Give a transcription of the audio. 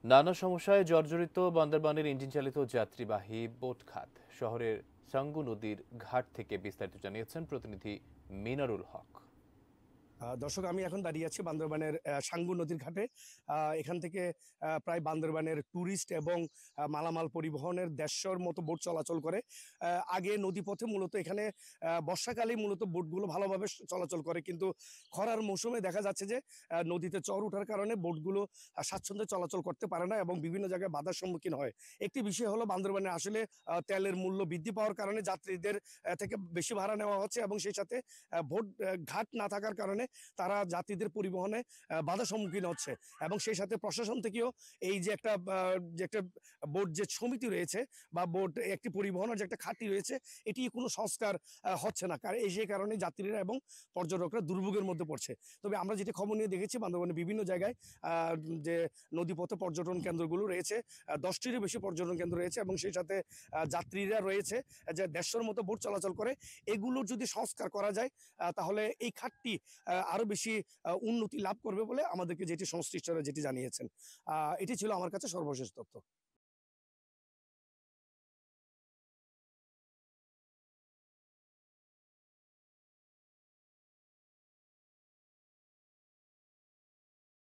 নানা সমস্যায় জর্জরিত বান্দরবানের ইঞ্জিন চালিত যাত্রীবাহী বোট খাত শহরের সাঙ্গু নদীর ঘাট থেকে বিস্তারিত জানিয়েছেন প্রতিনিধি মিনারুল হক। দর্শক, আমি এখন দাঁড়িয়ে আছি বান্দরবানের সাঙ্গু নদীর ঘাটে। এখান থেকে প্রায় বান্দরবানের ট্যুরিস্ট এবং মালামাল পরিবহনের ১৫০র মতো বোট চলাচল করে। আগে নদীপথে মূলত এখানে বর্ষাকালেই মূলত বোটগুলো ভালোভাবে চলাচল করে, কিন্তু খরার মৌসুমে দেখা যাচ্ছে যে নদীতে চর ওঠার কারণে বোটগুলো স্বাচ্ছন্দ্যে চলাচল করতে পারে না এবং বিভিন্ন জায়গায় বাধার সম্মুখীন হয়। একটি বিষয় হলো, বান্দরবানে আসলে তেলের মূল্য বৃদ্ধি পাওয়ার কারণে যাত্রীদের থেকে বেশি ভাড়া নেওয়া হচ্ছে এবং সেই সাথে বোট ঘাট না থাকার কারণে তারা যাত্রীদের পরিবহনে বাধার সম্মুখীন হচ্ছে। এবং সেই সাথে প্রশাসন থেকেও এই যে একটা বোট যে সমিতি রয়েছে বা বোট একটি পরিবহনের যে একটা খাঁটি রয়েছে, এটি কোনো সংস্কার হচ্ছে না, কারণ সেই কারণে যাত্রীরা এবং পর্যটকরা দুর্ভোগের মধ্যে পড়ছে। তবে আমরা যেটা খবর নিয়ে দেখেছি, বান্দরবানের বিভিন্ন জায়গায় যে নদীপথে পর্যটন কেন্দ্রগুলো রয়েছে, ১০টিরও বেশি পর্যটন কেন্দ্র রয়েছে এবং সেই সাথে যাত্রীরা রয়েছে যে ১৫০র মতো বোট চলাচল করে। এগুলো যদি সংস্কার করা যায় তাহলে এই খাতটি আরো বেশি উন্নতি লাভ করবে বলে আমাদেরকে যেটি সংশ্লিষ্টরা যেটি জানিয়েছেন। এটি ছিল আমার কাছে সর্বশেষ তথ্য।